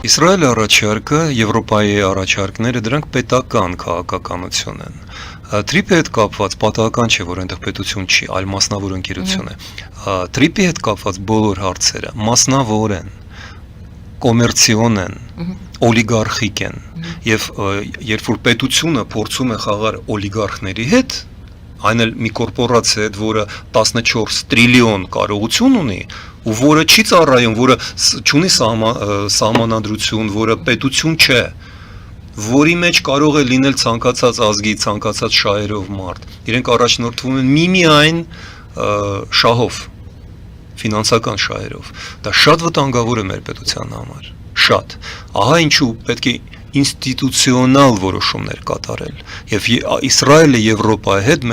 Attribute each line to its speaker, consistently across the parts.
Speaker 1: Իսրայելի առաջարկը, Եվրոպայի առաջարկները դրանք պետական քաղաքականություն են։ Տրիպի հետ կապված պատահական չէ, որ այնտեղ պետություն չի, այլ մասնավոր ընկերություն է։ Տրիպի հետ կապված բոլոր հարցերը մասնավոր են, կոմերցիոն են, օլիգարխիկ են, եւ երբ որ պետությունը փորձում է խաղալ օլիգարխների հետ, այն էլ մի կորպորացիա հետ, որը 14 տրիլիոն կարողություն ունի, ու որը չի ծառայում, որը չունի սահմանադրություն, որը պետություն չէ, որի մեջ կարող է լինել ցանկացած ազգի, ցանկացած շահերով մարդ, իրենք առաջնորդվում են միմիայն շահով, ֆինանսական շահերով, դա շատ վտանգավոր է մեր պետության համար, շատ, ահա ինչու պետք է ինստիտուցիոնալ որոշումներ կատարել, եւ Իսրայելը Եվրոպայի հետ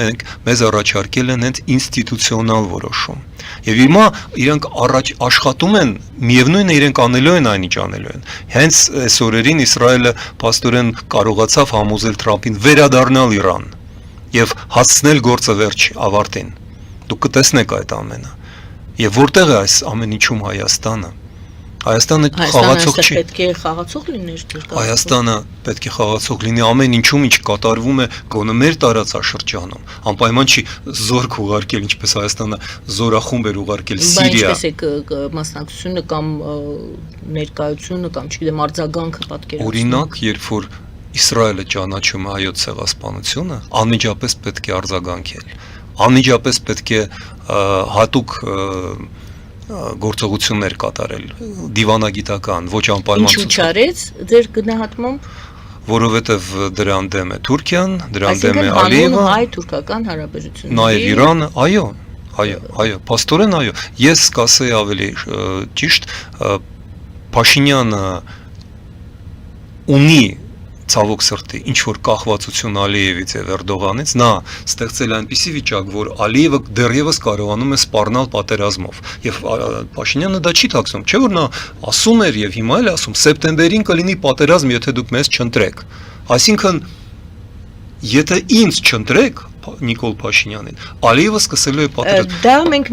Speaker 1: մեզ առաջարկել են հենց ինստիտուցիոնալ որոշում, եւ հիմա իրենք առաջ աշխատում են, միևնույնն է իրենք անելու են այն ինչ անելու են, հենց այս օրերին Իսրայելը փաստորեն կարողացավ համոզել Թրամփին վերադառնալ Իրան եւ հասցնել գործը վերջ ավարտին, դուք կտեսնեք այդ ամենը, եւ որտեղ է այս ամեն ինչում Հայաստանը Հայաստանը խաղացող չի։
Speaker 2: Պետք է խաղացող լիներ դեր։
Speaker 1: Հայաստանը պետք է խաղացող լինի ամեն ինչում, ինչ կատարվում է գոնե մեր տարածաշրջանում։ Անպայման չի զորք ուղարկել, ինչպես Հայաստանը զորախումբ էր ուղարկել Սիրիա։
Speaker 2: Ինչպես է մասնակցությունը կամ ներկայությունը կամ չգիտեմ արձագանքը պատկերացնում։
Speaker 1: Օրինակ, երբ որ Իսրայելը ճանաչում է հայոց ցեղասպանությունը, անմիջապես պետք է արձագանքել։ Անմիջապես պետք է հատուկ գործողություններ կատարել, դիվանագիտական, ոչ անպայման
Speaker 2: Ինչու չարեց ձեր գնահատմամբ,
Speaker 1: որովհետև դրան դեմ է Թուրքիան, դրան դեմ է
Speaker 2: Ալիևը,
Speaker 1: Ալիևը,
Speaker 2: հայ-թուրքական հարաբերությունները,
Speaker 1: նաև Իրանը, այո, փաստորեն այո։ Ես կասեի ավելի ճիշտ, Փաշինյանը ունի ցավոք սրտի ինչ որ կախվածություն Ալիևից եւ Էրդողանից, նա ստեղծել այնպիսի վիճակ, որ Ալիևը դեռևս կարողանում է սպառնալ պատերազմով եւ Փաշինյանը դա չի թաքցնում, չէ՞ որ նա ասում էր եւ հիմա էլ ասում, սեպտեմբերին կլինի պատերազմ, եթե դուք մեզ չընտրեք։ Այսինքն եթե ինձ չընտրեք Նիկոլ Փաշինյանին, Ալիևը սկսելու է պատերազմ։
Speaker 2: Դա մենք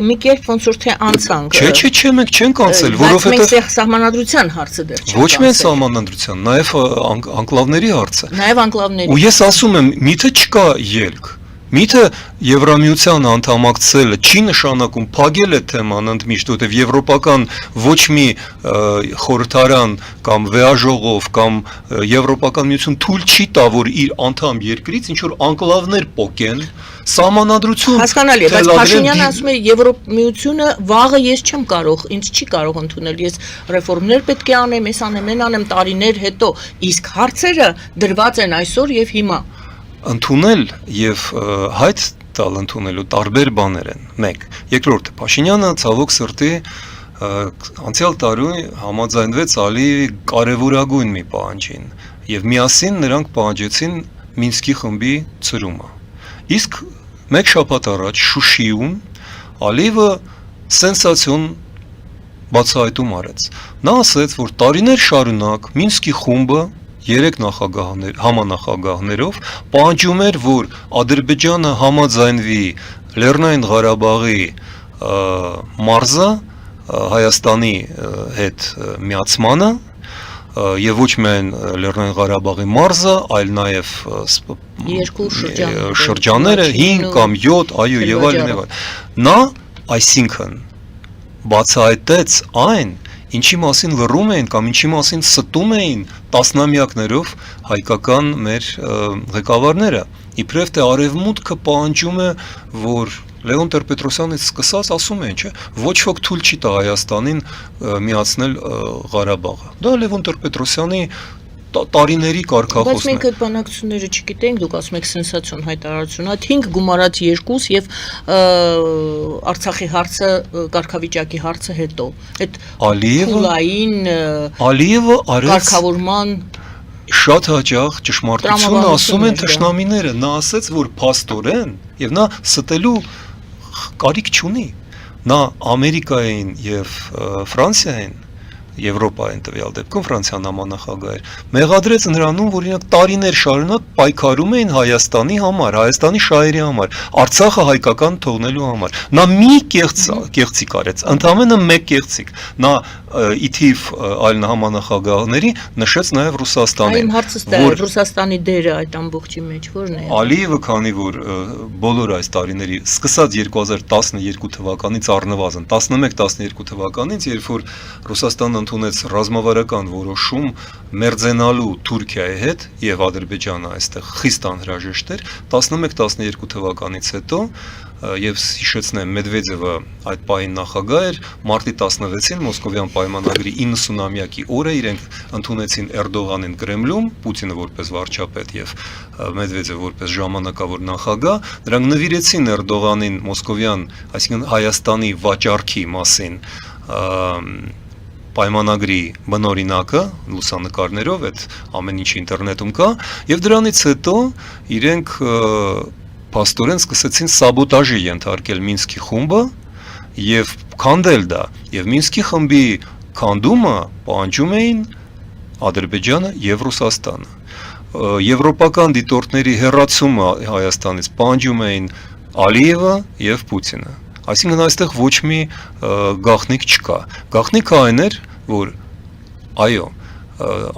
Speaker 2: մի կերպ ոնց որ թե անցանք։
Speaker 1: Չէ, մենք չենք անցել,
Speaker 2: որովհետեւ մենք սահմանադրության հարցը դեռ չենք։
Speaker 1: Ոչ միայն սահմանադրության, նաև անկլավների հարցը։
Speaker 2: Նաև անկլավների։
Speaker 1: Ու ես ասում եմ, միթե չկա ելք։ Միթե Եվրամիության անդամակցելը չի նշանակում փակել այդ թեման ընդմիշտ, որտեղ եվրոպական ոչ մի խորհրդարան կամ վեաժողով կամ Եվրոպական միություն թույլ չի տա, որ իր անդամ երկրից ինչ որ անկլավներ պոկեն, սահմանադրություն։
Speaker 2: Հասկանալի է, բայց Փաշինյանը ասում է Եվրոմիությունը վաղը ես չեմ կարող, ինձ չի կարող ընդունել, ես ռեֆորմներ պետք է անեմ, ես անեմ տարիներ հետո, իսկ հարցերը դրված են այսօր եւ հիմա։
Speaker 1: Ընդունել եւ հայտ տալ ընդունելու տարբեր բաներ են։ Մեկ, երկրորդ, Փաշինյանը ցավոք սրտի անցյալ տարի համաձայնվեց Ալիևի կարևորագույն մի պահանջին եւ միասին նրանք պահանջեցին Մինսկի խմբի ծրումը։ Իսկ մեկ շաբաթ առաջ Շուշիում Ալիևը սենսացիոն բացահայտում արեց։ Նա ասաց, որ տարիներ շարունակ Մինսկի խումբը 3 համանախագահներով պահանջում էր, որ Ադրբեջանը համաձայնվի Լեռնային Ղարաբաղի մարզը Հայաստանի հետ միացմանը եւ ոչ միայն Լեռնային Ղարաբաղի մարզը, այլ նաեւ
Speaker 2: երկու
Speaker 1: շրջանները 5 կամ 7, այո, եւ այլն։ Նա, այսինքն, բացահայտեց այն, ինչի մասին լռում էին կամ ինչի մասին ստում էին տասնամյակներով հայկական մեր ղեկավարները, իբրև թե արևմուտքը պահանջում է, որ Լևոն Տեր-Պետրոսյանից սկսած ասում են, չէ, ոչ ոք թույլ չի տա Հայաստանին միացնել Ղարաբաղը։ Դա Լևոն Տեր-Պետրոսյանի տարիների կարգախոսն է։
Speaker 2: Բայց մենք այդ բանակցությունները չգիտենք, դուք ասում եք սենսացիոն հայտարարություն, այդ 5 գումարած 2 եւ Արցախի հարցը, կարգավիճակի հարցը հետո։ Այդ
Speaker 1: Ալիևը արեց
Speaker 2: կարգավորման
Speaker 1: շատ հաճախ ճշմարտությունը ասում են թշնամիները, նա ասաց, որ փաստորեն եւ նա ստելու կարիք չունի։ Նա Ամերիկային եւ Ֆրանսիային Եվրոպային տվյալ դեպքում Ֆրանսիան համանախագահ էր, մեղադրեց նրանում, որ իրենք տարիներ շարունակ պայքարում էին Հայաստանի համար, Հայաստանի շահերի համար, Արցախը հայկական թողնելու համար։ Նա մի կեղծիկ արեց, ընդամենը մեկ կեղծիկ։ Նա ի թիվ այլ համանախագահների նշեց նաև Ռուսաստանին։
Speaker 2: Այմ հարցս դա է, Ռուսաստանի դերը այդ ամբողջի մեջ ո՞րն է։
Speaker 1: Ալիևը, քանի որ բոլոր այս տարիների, սկսած 2012 թվականից առնվազն 11-12 թվականից, երբ որ Ռուսաստանը ընդունեց ռազմավարական որոշում մերձենալու Թուրքիայի հետ եւ Ադրբեջանը այստեղ խիստ անհրաժեշտ էր, 11-12 թվականից հետո եւ հիշեցնեմ Մեդվեդևը այդ պահին նախագահ էր, մարտի 16-ին Մոսկովյան պայմանագրի 90-ամյակի օրը իրենք ընդունեցին Էրդողանին Կրեմլում, Պուտինը որպես վարչապետ եւ Մեդվեդևը որպես ժամանակավոր նախագահ, նրանք նվիրեցին Էրդողանին Մոսկովյան, այսինքն Հայաստանի վաճառքի մասին պայմանագրի բնօրինակը լուսանկարներով, այդ ամեն ինչ ինտերնետում կա, եւ դրանից հետո իրենք փաստորեն սկսեցին սաբոտաժի ենթարկել Մինսկի խումբը եւ քանդել դա, եւ Մինսկի խմբի քանդումը պահանջում էին Ադրբեջանը եւ Ռուսաստանը։ Եվրոպական դիտորդների հեռացումը Հայաստանից պահանջում էին Ալիևը եւ Պուտինը։ Այսինքն այստեղ ոչ մի գաղտնիք չկա։ Գաղտնիքը այն էր, որ այո,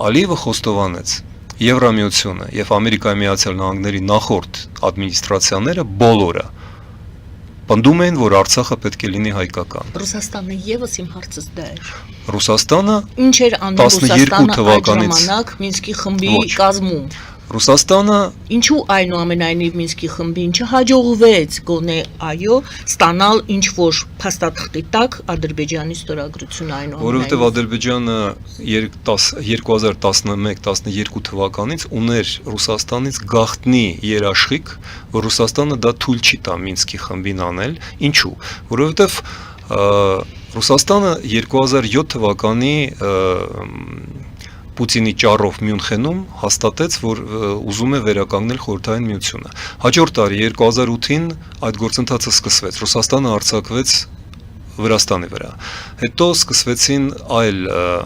Speaker 1: Ալիևը խոստովանեց Եվրամիությունը եւ Ամերիկայի Միացյալ Նահանգների նախորդ ադմինիստրացիաները բոլորը պնդում էին, որ Արցախը պետք է լինի հայկական։
Speaker 2: Ռուսաստանը եւս իմ հարցս դա էր։
Speaker 1: Ռուսաստանը
Speaker 2: ինչ էր անում Ռուսաստանը այդ ժամանակ Մինսկի խմբի կազմում։
Speaker 1: Ռուսաստանը
Speaker 2: ինչու այնուամենայնիվ Մինսկի խմբին չհաջողվեց գոնե այո ստանալ ինչ որ փաստաթղթի տակ Ադրբեջանի ստորագրությունը այնուամենայնիվ,
Speaker 1: որովհետև Ադրբեջանը 2011-12 թվականից ուներ Ռուսաստանից գաղտնի երաշխիք, որ Ռուսաստանը դա թույլ չի տա Մինսկի խմբին անել, ինչու, որովհետև Ռուսաստանը 2007 թվականի Պուտինի ճառով Մյունխենում հաստատեց, որ ուզում է վերականգնել Խորհրդային Միությունը։ Հաջորդ տարի 2008-ին այդ գործընթացը սկսվեց։ Ռուսաստանը արձակվեց Վրաստանի վրա։ Հետո սկսվեցին այլ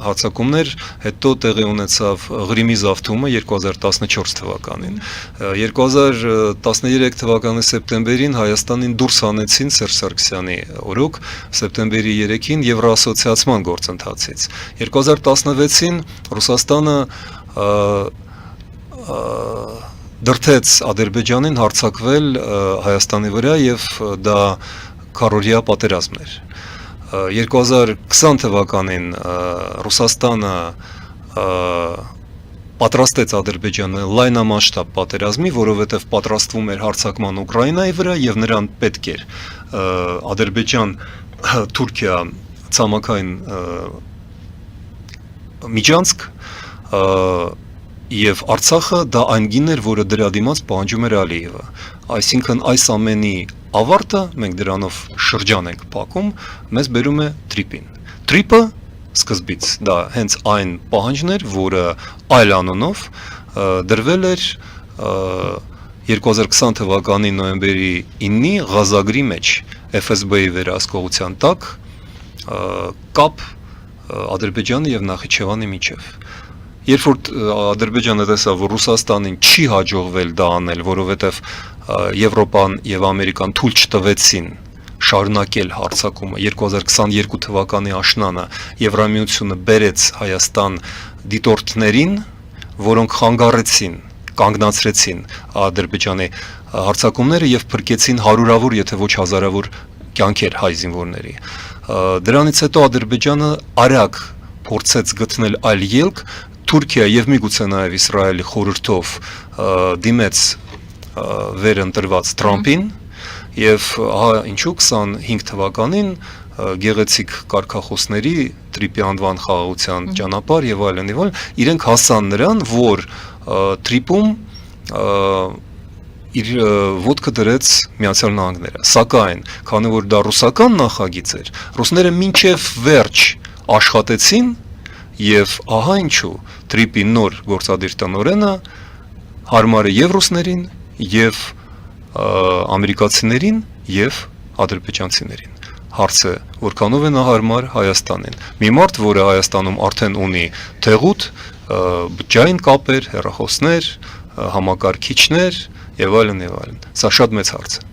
Speaker 1: հարձակումներ, հետո տեղի ունեցավ Ղրիմի զավթումը 2014 թվականին։ 2013 թվականի սեպտեմբերին Հայաստանին դուրս հանեցին Սերժ Սարգսյանի օրոք, սեպտեմբերի 3-ին Եվրոասոցիացման գործընթացից։ 2016-ին Ռուսաստանը դրդեց Ադրբեջանին հարձակվել Հայաստանի վրա եւ դա քառօրյա պատերազմ էր։ 2020 թվականին Ռուսաստանը պատրաստեց Ադրբեջանը լայնամասշտաբ պատերազմի, որովհետև պատրաստվում էր հարձակման Ուկրաինայի վրա եւ նրան պետք էր Ադրբեջան-Թուրքիա ցամաքային միջանցք եւ Արցախը դա այն գին էր, որը դրա դիմաց պահանջում էր Ալիևը։ Այսինքն այս ամենի ավարտը մենք դրանով շրջան ենք փակում, մեզ բերում է Թրիպին։ Թրիպը սկզբից դա հենց այն պահանջն էր, որը այլ անունով դրվել էր 2020 թվականի նոյեմբերի 9-ի Ղազագրի մեջ FSB-ի վերահսկողության տակ կապ Ադրբեջանի եւ Նախիջևանի միջև։ Երբ որ Ադրբեջանը տեսավ, որ Ռուսաստանին չի հաջողվել դա անել, որովհետև Եվրոպան եւ Ամերիկան թույլ չտվեցին շարունակել հարձակումը 2022 թվականի աշնանը Եվրամիությունը բերեց Հայաստան դիտորդներին, որոնք խանգարեցին, կանգնացրեցին Ադրբեջանի հարձակումները եւ փրկեցին հարյուրավոր, եթե ոչ հազարավոր կյանքեր հայ զինվորների։ Դրանից հետո Ադրբեջանը արագ փորձեց գտնել այլ ելք, Թուրքիա եւ միգուցե նաեւ Իսրայելի խորհրդով դիմեց վերընտրված Թրամփին եւ ինչու 25 թվականին գեղեցիկ կարգախոսների Թրիպի անվան խաղաղության ճանապարհ եւ այլն իրենք հասան նրան, որ Թրիպում իր ոտքը դրեց Միացյալ Նահանգները, սակայն քանի որ դա ռուսական նախագիծ էր, ռուսները մինչև վերջ աշխատեցին եւ ահա ինչու Թրիպի նոր գործադիր տնօրենը հարմար է եւ ռուսներին եւ ամերիկացիներին եւ ադրբեջանցիներին հարց է, որքանով է նա հարմար Հայաստանին։ Մի մարդ, որը Հայաստանում արդեն ունի թեղուտ, բջջային կապեր, հեռախոսներ, համակարգիչներ եւ այլն եւ այլն։ Սա շատ մեծ հարց է։